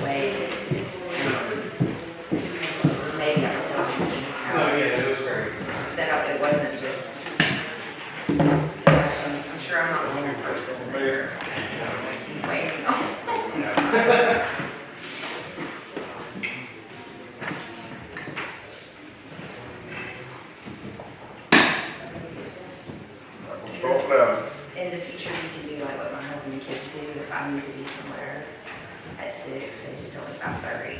way, maybe I was helping you out, it was great. that it wasn't just, I'm sure I'm not the only person there waiting on. Start loud. In the future, you can do like what my husband and kids do. If I need to be somewhere at 6, they just tell me 5:30.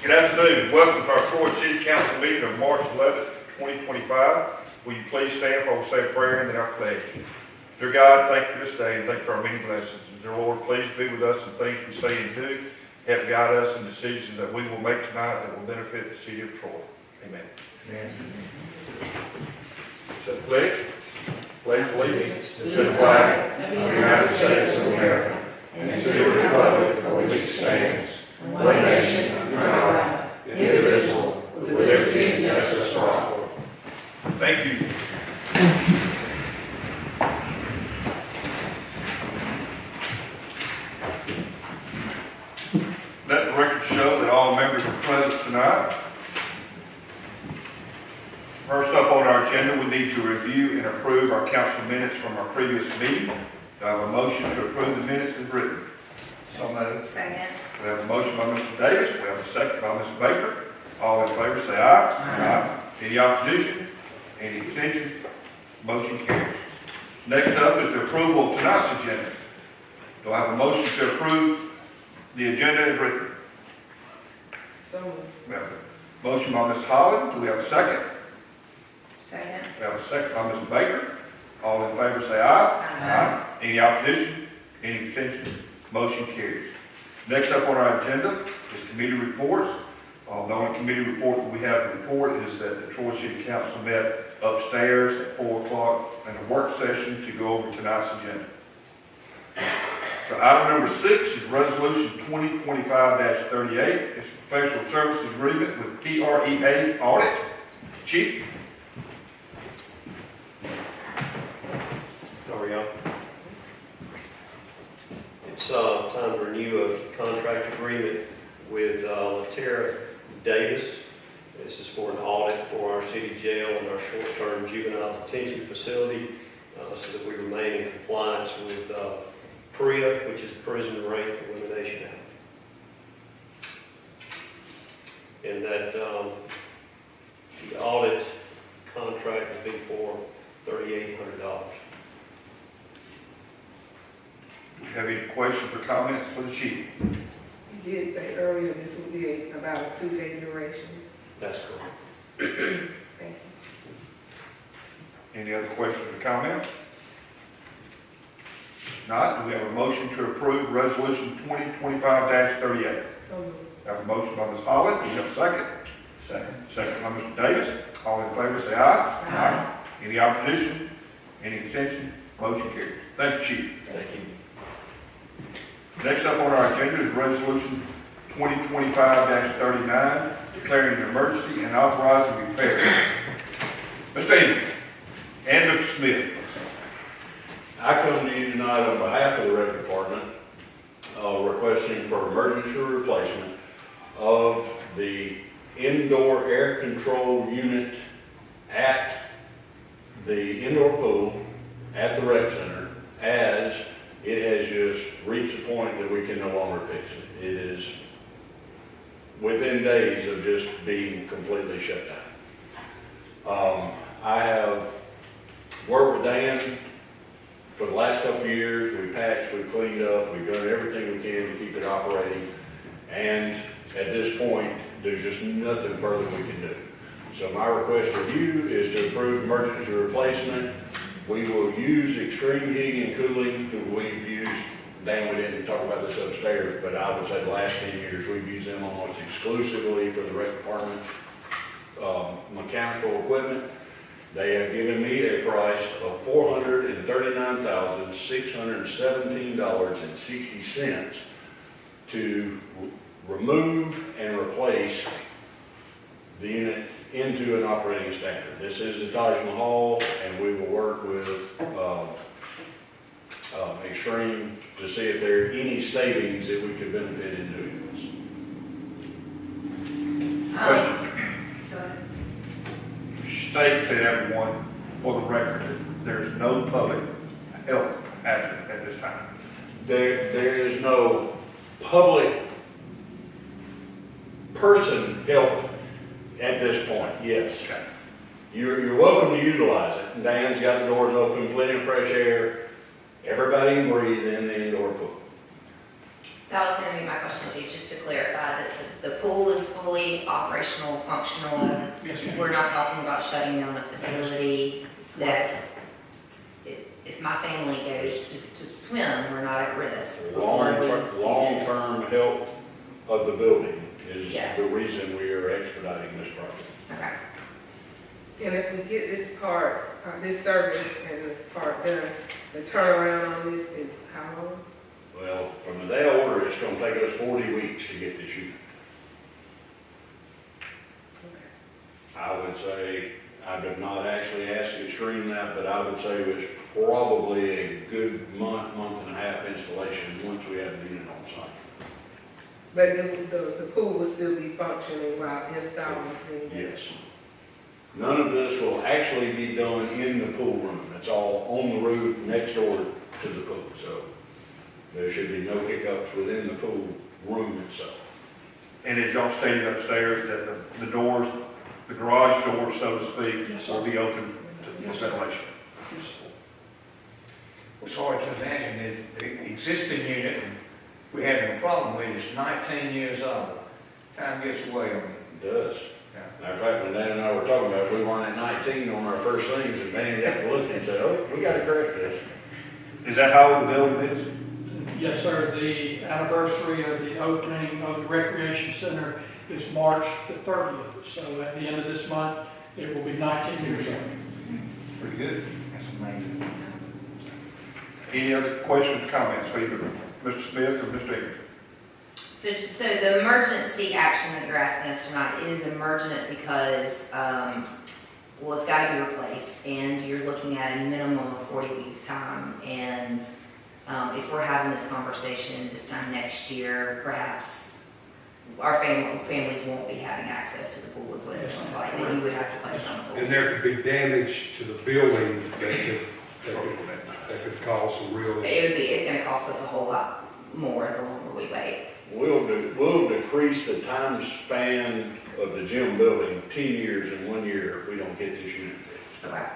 Good afternoon. Welcome to our Troy City Council meeting of March 11th, 2025. Will you please stand for I will say a prayer and then our pledge. Dear God, thank you for this day and thank you for our many blessings. Dear Lord, please be with us in things we say and do. Help guide us in decisions that we will make tonight that will benefit the city of Troy. Amen. Amen. Say the pledge. Pledge allegiance to the flag of the United States of America and to the republic for which it stands, one nation, under God, indivisible, with liberty and justice for all. Thank you. Let the record show that all members are present tonight. First up on our agenda, we need to review and approve our council minutes from our previous meeting. Do I have a motion to approve the minutes as written? So moved. Second. We have a motion by Mr. Davis, we have a second by Ms. Baker. All in favor say aye. Aye. Any opposition? Any abstention? Motion carries. Next up is the approval of tonight's agenda. Do I have a motion to approve the agenda as written? So moved. We have a motion by Ms. Holland. Do we have a second? Second. We have a second by Ms. Baker. All in favor say aye. Aye. Any opposition? Any abstention? Motion carries. Next up on our agenda is committee reports. The only committee report that we have to report is that the Troy City Council met upstairs at 4 o'clock in a work session to go over tonight's agenda. So item number 6 is resolution 2025-38. It's a professional services agreement with PREA Audit. Chief? How are y'all? It's time to renew a contract agreement with Latera Davis. This is for an audit for our city jail and our short-term juvenile detention facility so that we remain in compliance with PREA, which is Prison Rape Elimination Act. And that the audit contract will be for $3,800. Do you have any questions or comments for the chief? You did say earlier this would be about a 2-day duration. That's correct. Thank you. Any other questions or comments? If not, do we have a motion to approve resolution 2025-38? So moved. Have a motion by Ms. Holland. Do we have a second? Second. Second by Mr. Davis. All in favor say aye. Aye. Any opposition? Any abstention? Motion carries. Thank you, Chief. Thank you. Next up on our agenda is resolution 2025-39, declaring an emergency and authorizing repairs. Mr. Andrews and Mr. Smith. I come to you tonight on behalf of the rec department, requesting for emergency replacement of the indoor air control unit at the indoor pool at the rec center, as it has just reached the point that we can no longer fix it. It is within days of just being completely shut down. I have worked with Dan for the last couple of years. We patched, we cleaned up, we've done everything we can to keep it operating. And at this point, there's just nothing further we can do. So my request for you is to approve emergency replacement. We will use extreme heating and cooling that we've used Dan, we didn't talk about this upstairs, but I would say the last 10 years, we've used them almost exclusively for the rec department, mechanical equipment. They have given me a price of $439,617.60 to remove and replace the unit into an operating standard. This is the Taj Mahal, and we will work with Extreme to see if there are any savings that we could benefit in doing this. Question. Go ahead. State to everyone, for the record, that there's no public health hazard at this time. There is no public person help at this point, yes. Okay. You're welcome to utilize it. Dan's got the doors open, plenty of fresh air. Everybody can breathe in the indoor pool. That was gonna be my question too, just to clarify that the pool is fully operational, functional. Yes, ma'am. We're not talking about shutting down a facility that if my family goes to swim, we're not at risk. before we do this. Long-term health of the building is Yeah. the reason we are expediting this project. Okay. And if we get this part, this service and this part done, the turnaround on this is how long? Well, from the day I order, it's gonna take us 40 weeks to get this unit. I would say, I did not actually ask Extreme that, but I would say it was probably a good month, month and a half installation once we have the unit on site. But the pool will still be functioning while installing this thing? Yes. None of this will actually be done in the pool room. It's all on the roof next door to the pool, so there should be no hiccups within the pool room itself. And as y'all stated upstairs, that the doors, the garage doors, so to speak, Yes, sir. will be open to Yes, sir. ventilation. It's hard to imagine if the existing unit we're having a problem with is 19 years old. Time gets away on it. It does. Matter of fact, when Dan and I were talking about it, we weren't at 19 on our first things, and Dan got to look and said, oh, we got to correct this. Is that how old the building is? Yes, sir. The anniversary of the opening of the recreation center is March the 30th. So at the end of this month, it will be 19 years old. Pretty good. That's amazing. Any other questions, comments, for either Mr. Smith or Mr. Ingram? So the emergency action that you're asking us tonight is emergent because, well, it's gotta be replaced, and you're looking at a minimum of 40 weeks' time. And if we're having this conversation this time next year, perhaps our families won't be having access to the pool, is what it sounds like, that you would have to place on the pool. And there could be damage to the building that could cause some real issues. It's gonna cost us a whole lot more the longer we wait. We'll decrease the time span of the gym building 10 years in 1 year if we don't get this unit fixed. Okay.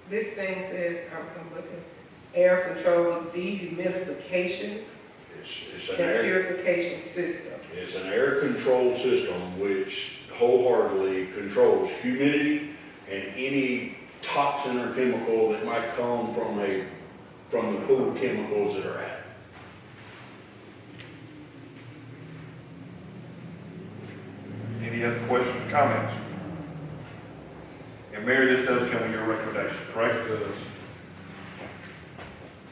This thing says, I'm looking, air control, dehumidification It's and an air, purification system. it's an air control system which wholeheartedly controls humidity and any toxin or chemical that might come from the pool chemicals that are added. Any other questions, comments? And Mary, this does come with your recommendation, correct?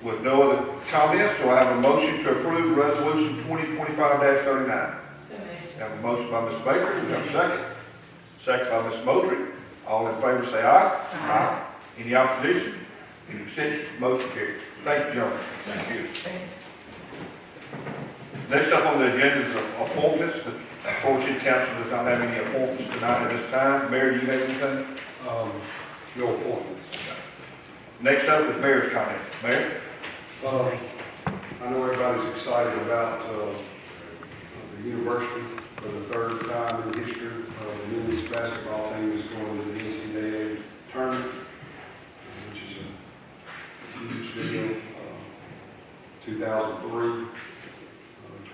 With no other comments, do I have a motion to approve resolution 2025-39? Have a motion by Ms. Baker, do we have a second? Second by Ms. Moultrie. All in favor say aye. Aye. Any opposition? Any abstention? Motion carries. Thank you, gentlemen. Thank you. Next up on the agenda is appointments. The Florida City Council does not have any appointments tonight at this time. Mayor, do you have anything? No appointments. Next up is mayor's comments. Mayor? I know everybody's excited about the university for the third time in history. The women's basketball team is going to the NCAA tournament, which is a huge deal. 2003,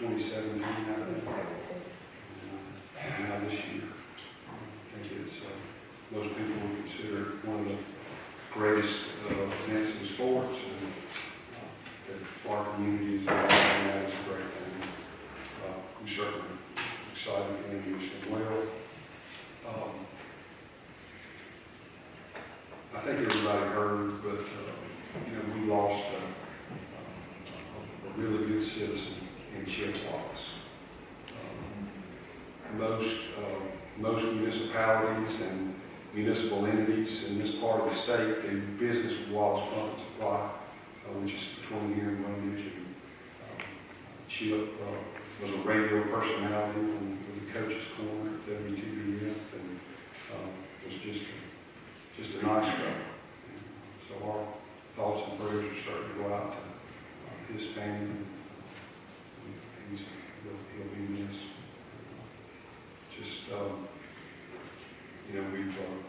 2017, I think. Now this year, I think it's, most people would consider it one of the greatest events in sports. And that Clark excited for him as well. I think everybody heard, but, we lost a really good citizen in Chip Wallace. Most municipalities and municipal entities in this part of the state do business with Wallace Pump and Supply, which is between here and Brundage. Chip was a radio personality on the Coach's Corner at WTBF, and was just a nice guy. So our thoughts and prayers are starting to go out to his family. He'll be missed.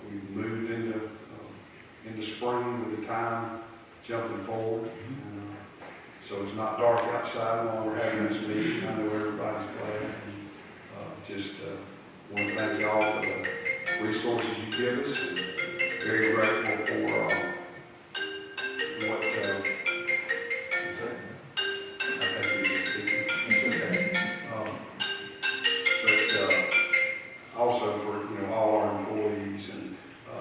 We've moved into spring with the time jumping forward. So it's not dark outside while we're having this meeting. I know everybody's glad. Want to thank y'all for the resources you give us, and very grateful for what also for all our employees, and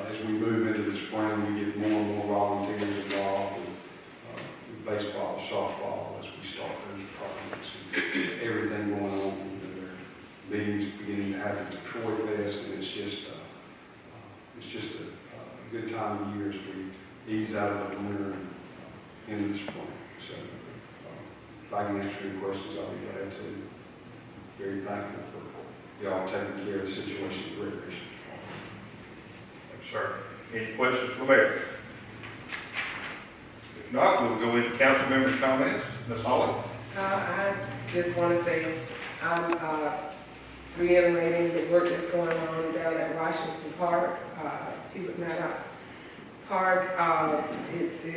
as we move into the spring, we get more and more volunteers involved with baseball, softball, as we start those projects and everything going on. Meetings beginning to happen at Troy Fest, and it's just a good time of year as we ease out of the winter and into the spring. So if I can answer any questions, I'll be glad to. Very thankful for y'all taking care of the situation at Recreation. Thank you, sir. Any questions for the mayor? If not, we'll go into council members' comments. Ms. Holly? I just want to say, I'm reiterating the work that's going on down at Washington Park, Hubert Maddox Park. It's a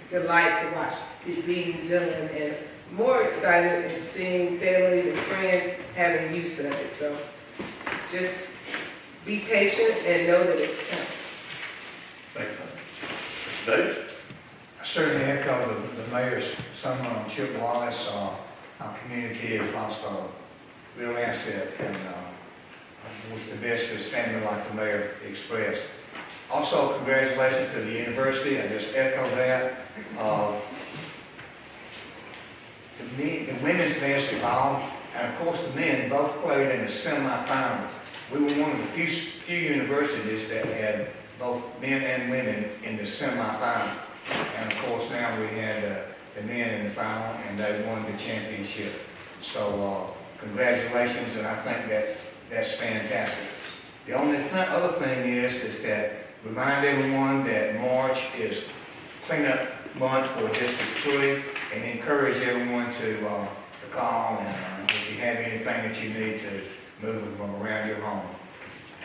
delight to watch it being done, and more excited in seeing family and friends having use of it. So just be patient and know that it's coming. Thank you. Mr. Davis? I certainly echo the mayor's summer on Chip Wallace. Our community has lost a real asset, and wish the best for his family, like the mayor expressed. Also, congratulations to the university. I just echo that. The women's basketball, and of course the men, both played in the semifinals. We were one of the few universities that had both men and women in the semifinal. And of course now we had the men in the final, and they won the championship. So congratulations, and I think that's fantastic. The only other thing is that remind everyone that March is cleanup month for District 3, and encourage everyone to call, and if you have anything that you need to move them around your home.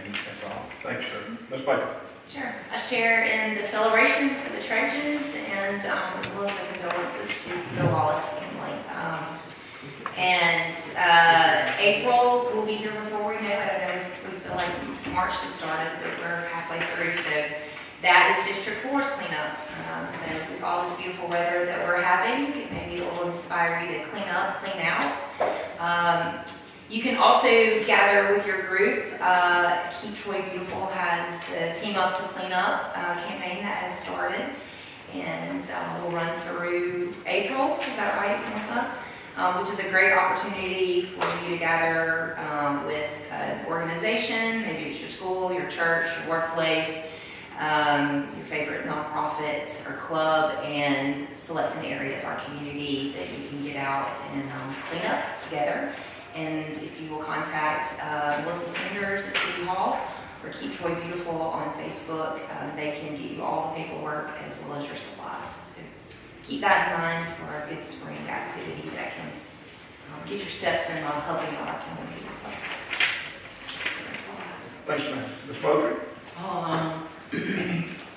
And that's all. Thanks, sir. Ms. Baker? Sure. I share in the celebration for the Trojans, and as well as the condolences to the Wallace family. April will be here before we know it. I know we feel like March just started, but we're halfway through. So that is District 4's cleanup. So with all this beautiful weather that we're having, maybe it will inspire you to clean up, clean out. You can also gather with your group. Keep Troy Beautiful has the Team Up to Clean Up campaign that has started, and we'll run through April. Is that right, Melissa? Which is a great opportunity for you to gather with an organization, maybe it's your school, your church, your workplace, your favorite nonprofit or club, and select an area of our community that you can get out and clean up together. And if you will contact Melissa Sanders at City Hall or Keep Troy Beautiful on Facebook, they can get you all the paperwork as well as your supplies. So keep that in mind for a good spring activity that can get your steps in on helping out our community as well. That's all I have. Thank you, ma'am. Ms. Moultrie?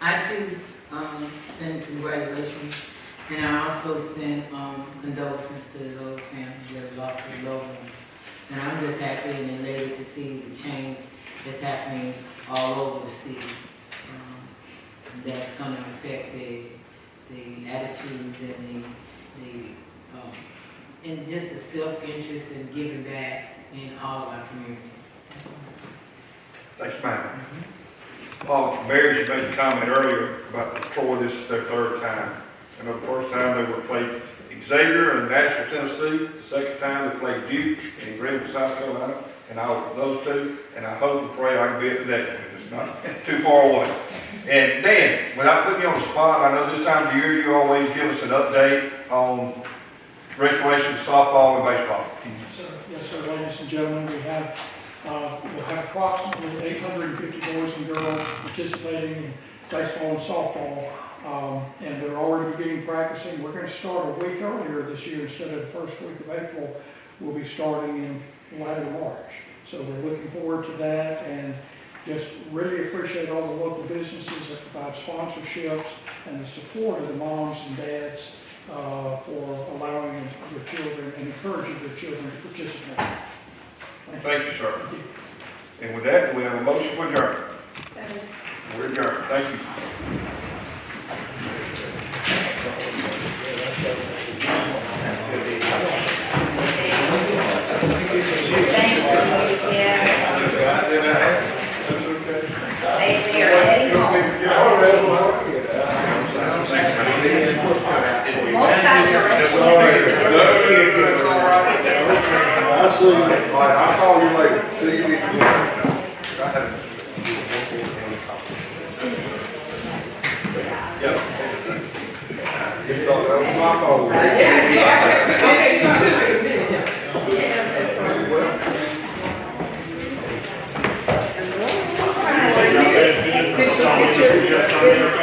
I too send congratulations, and I also send condolences to those families that have lost their loved ones. And I'm just happy and elated to see the change that's happening all over the city. That's going to affect the attitudes and and just the self-interest and giving back in all of our communities. Thank you, ma'am. Mary, you made a comment earlier about Troy, this is their third time. I know the first time they were played Xavier in Nashville, Tennessee. The second time they played Duke in Greenville, South Carolina. And I was those two, and I hope and pray I can be at the next one if it's not too far away. And Dan, without putting you on the spot, I know this time of year you always give us an update on restoration of softball and baseball. Yes, sir, ladies and gentlemen, we'll have approximately 850 boys and girls participating in baseball and softball. And they're already beginning practicing. We're going to start a week earlier this year instead of the first week of April. We'll be starting in later March. So we're looking forward to that and just really appreciate all the local businesses that provide sponsorships and the support of the moms and dads for allowing their children and encouraging their children to participate. Thank you, sir. And with that, we have a motion for adjournment. We're adjourned. Thank you. Thank you, yeah. They are heading home. Most times you're I'll see you. All right, I'll call you later. See you. Yep. That was my fault. Picture.